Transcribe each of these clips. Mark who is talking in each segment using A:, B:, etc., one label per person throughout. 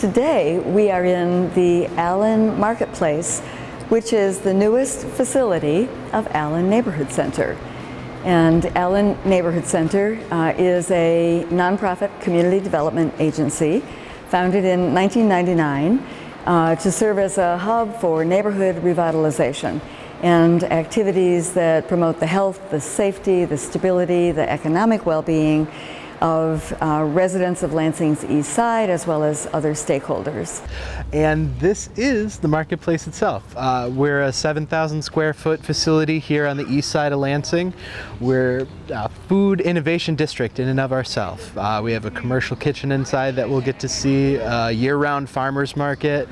A: Today we are in the Allen Marketplace, which is the newest facility of Allen Neighborhood Center. And Allen Neighborhood Center is a nonprofit community development agency founded in 1999 to serve as a hub for neighborhood revitalization and activities that promote the health, the safety, the stability, the economic well-being of residents of Lansing's east side, as well as other stakeholders.
B: And this is the marketplace itself. We're a 7,000 square foot facility here on the east side of Lansing. We're a food innovation district in and of ourselves. We have a commercial kitchen inside that we'll get to see, a year-round farmers market,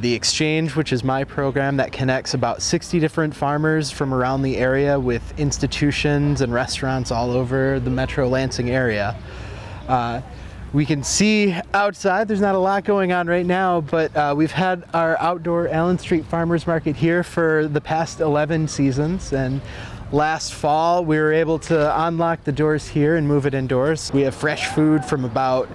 B: the Exchange, which is my program that connects about 60 different farmers from around the area with institutions and restaurants all over the metro Lansing area. We can see outside, there's not a lot going on right now, but we've had our outdoor Allen Street Farmers Market here for the past 11 seasons, and last fall we were able to unlock the doors here and move it indoors. We have fresh food from about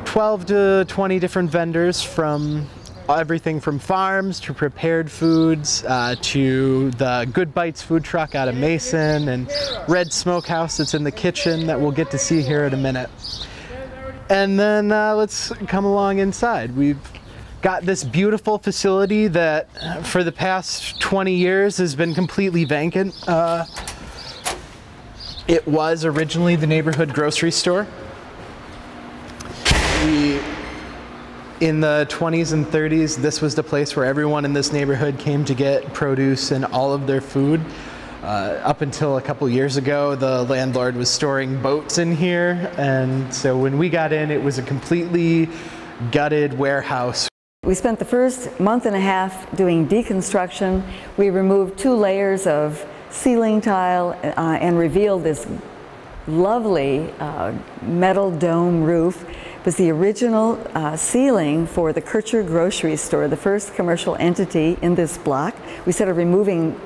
B: 12 to 20 different vendors, from everything from farms to prepared foods to the Good Bites food truck out of Mason, and Red Smokehouse that's in the kitchen that we'll get to see here in a minute. And then let's come along inside. We've got this beautiful facility that for the past 20 years has been completely vacant. It was originally the neighborhood grocery store. In the 20s and 30s, this was the place where everyone in this neighborhood came to get produce and all of their food. Up until a couple years ago, the landlord was storing boats in here, and so when we got in, it was a completely gutted warehouse.
A: We spent the first month and a half doing deconstruction. We removed 2 layers of ceiling tile and revealed this lovely metal dome roof. It was the original ceiling for the Kircher grocery store, the first commercial entity in this block. We started removing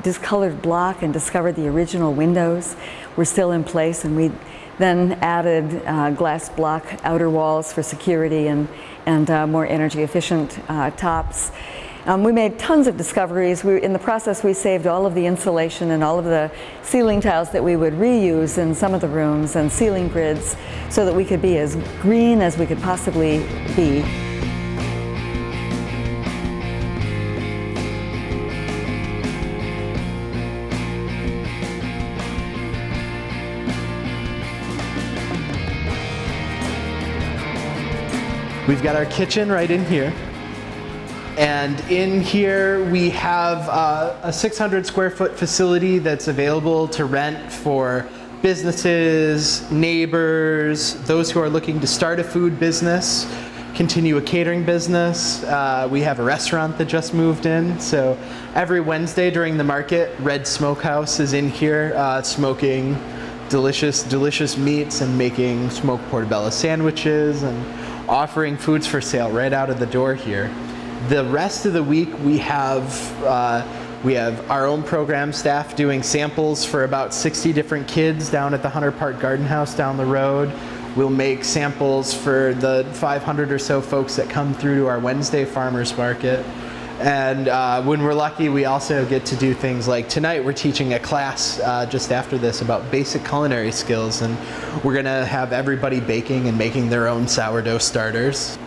A: discolored block and discovered the original windows were still in place, and we then added glass block outer walls for security and more energy efficient tops. We made tons of discoveries. In the process, we saved all of the insulation and all of the ceiling tiles that we would reuse in some of the rooms, and ceiling grids, so that we could be as green as we could possibly be.
B: We've got our kitchen right in here. And in here we have a 600 square foot facility that's available to rent for businesses, neighbors, those who are looking to start a food business, continue a catering business. We have a restaurant that just moved in. So every Wednesday during the market, Red Smokehouse is in here smoking delicious meats and making smoked portobello sandwiches and offering foods for sale right out of the door here. The rest of the week we have our own program staff doing samples for about 60 different kids down at the Hunter Park Garden House down the road. We'll make samples for the 500 or so folks that come through to our Wednesday farmers market. And when we're lucky, we also get to do things like tonight we're teaching a class just after this about basic culinary skills, and we're gonna have everybody baking and making their own sourdough starters.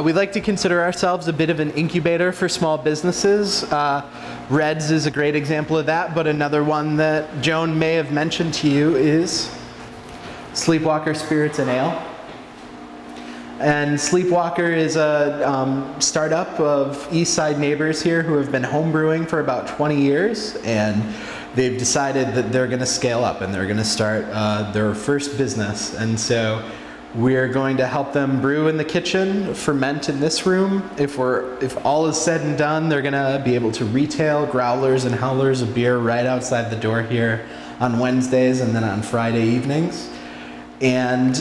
B: We like to consider ourselves a bit of an incubator for small businesses. Red's is a great example of that, but another one that Joan may have mentioned to you is Sleepwalker Spirits and Ale. And Sleepwalker is a startup of East Side neighbors here who have been homebrewing for about 20 years, and they've decided that they're going to scale up and they're going to start their first business. And so we're going to help them brew in the kitchen, ferment in this room. If all is said and done, they're going to be able to retail growlers and howlers of beer right outside the door here on Wednesdays and then on Friday evenings. And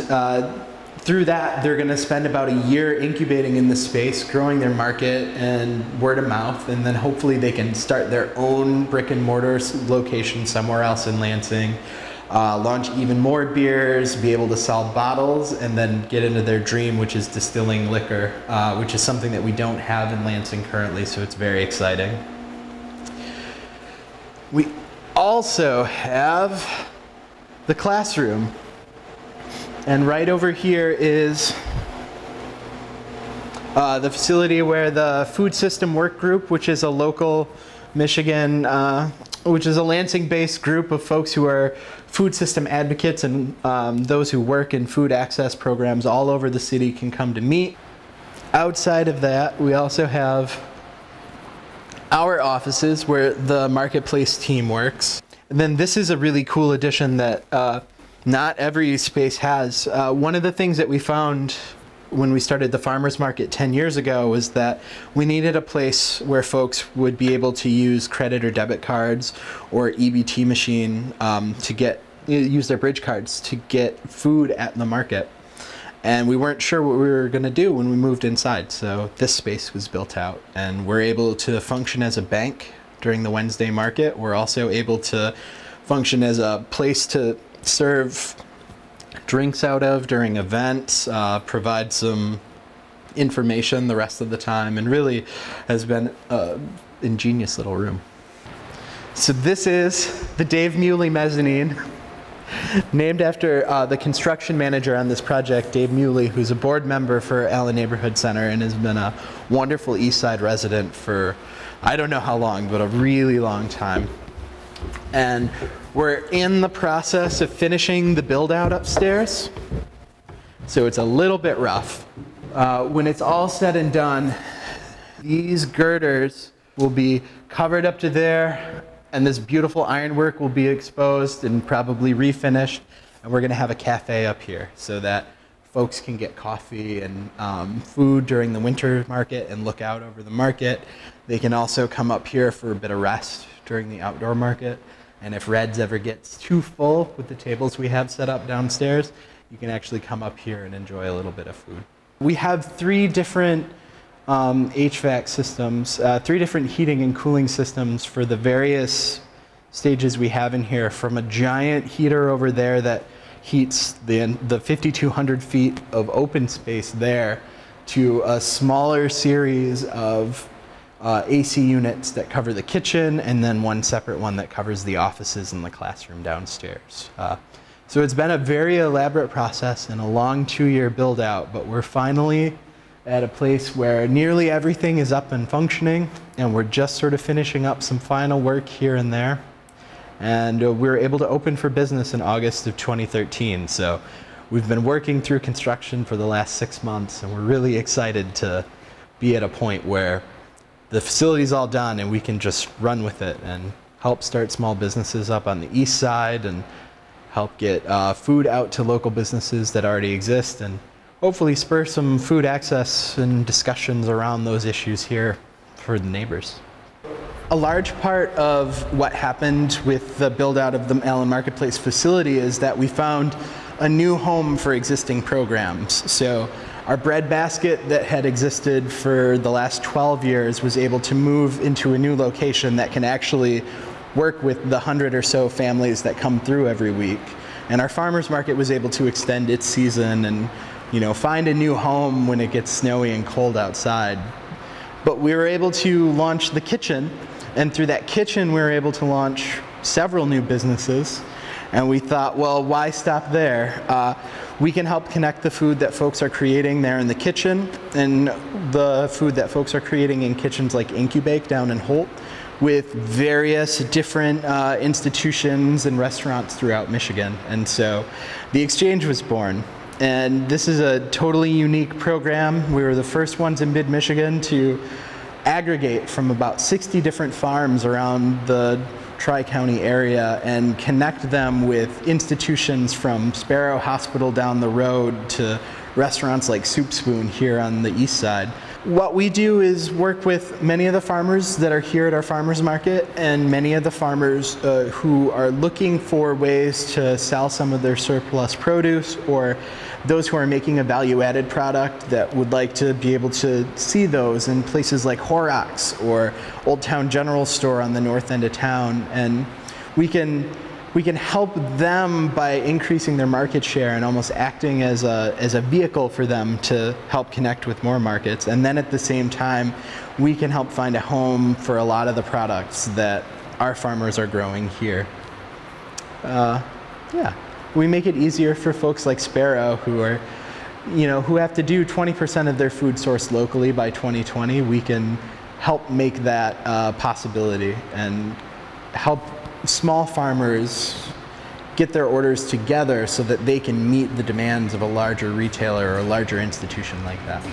B: through that, they're going to spend about a year incubating in this space, growing their market and word of mouth, and then hopefully they can start their own brick and mortar location somewhere else in Lansing. launch even more beers, be able to sell bottles, and then get into their dream, which is distilling liquor, which is something that we don't have in Lansing currently, so it's very exciting. We also have the classroom, and right over here is the facility where the Food System Work Group, which is a local Michigan, which is a Lansing-based group of folks who are food system advocates and those who work in food access programs all over the city can come to meet. Outside of that, we also have our offices where the marketplace team works. And then this is a really cool addition that not every space has. One of the things that we found when we started the farmers market 10 years ago was that we needed a place where folks would be able to use credit or debit cards or EBT machine to use their bridge cards to get food at the market. And we weren't sure what we were going to do when we moved inside, so this space was built out, and we're able to function as a bank during the Wednesday market. We're also able to function as a place to serve drinks out of during events, provide some information the rest of the time, and really has been an ingenious little room. So this is the Dave Muley Mezzanine, named after the construction manager on this project, Dave Muley, who's a board member for Allen Neighborhood Center and has been a wonderful East Side resident for I don't know how long, but a really long time. And we're in the process of finishing the build out upstairs, so it's a little bit rough. When it's all said and done, these girders will be covered up to there, and this beautiful ironwork will be exposed and probably refinished, and we're going to have a cafe up here so that folks can get coffee and food during the winter market and look out over the market. They can also come up here for a bit of rest during the outdoor market. And if Red's ever gets too full with the tables we have set up downstairs, you can actually come up here and enjoy a little bit of food. We have 3 different HVAC systems, 3 different heating and cooling systems for the various stages we have in here, from a giant heater over there that heats the 5,200 feet of open space there to a smaller series of AC units that cover the kitchen, and then one separate one that covers the offices and the classroom downstairs. So it's been a very elaborate process and a long 2-year build out, but we're finally at a place where nearly everything is up and functioning, and we're just sort of finishing up some final work here and there. And we were able to open for business in August of 2013. So we've been working through construction for the last 6 months, and we're really excited to be at a point where the facility's all done and we can just run with it and help start small businesses up on the east side and help get food out to local businesses that already exist, and hopefully spur some food access and discussions around those issues here for the neighbors. A large part of what happened with the build out of the Allen Marketplace facility is that we found a new home for existing programs. So our bread basket that had existed for the last 12 years was able to move into a new location that can actually work with the 100 or so families that come through every week. And our farmers market was able to extend its season and, find a new home when it gets snowy and cold outside. But we were able to launch the kitchen, and through that kitchen we were able to launch several new businesses. And we thought, well, why stop there? We can help connect the food that folks are creating there in the kitchen and the food that folks are creating in kitchens like Incubate down in Holt with various different institutions and restaurants throughout Michigan. And so the exchange was born. And this is a totally unique program. We were the first ones in mid-Michigan to aggregate from about 60 different farms around the Tri-County area and connect them with institutions from Sparrow Hospital down the road to restaurants like Soup Spoon here on the east side. What we do is work with many of the farmers that are here at our farmers market and many of the farmers who are looking for ways to sell some of their surplus produce, or those who are making a value-added product that would like to be able to see those in places like Hvac or Old Town General Store on the north end of town. And we can we can help them by increasing their market share and almost acting as a vehicle for them to help connect with more markets. And then at the same time, we can help find a home for a lot of the products that our farmers are growing here. Yeah, we make it easier for folks like Sparrow who are, who have to do 20% of their food sourced locally by 2020. We can help make that a possibility and help small farmers get their orders together so that they can meet the demands of a larger retailer or a larger institution like that.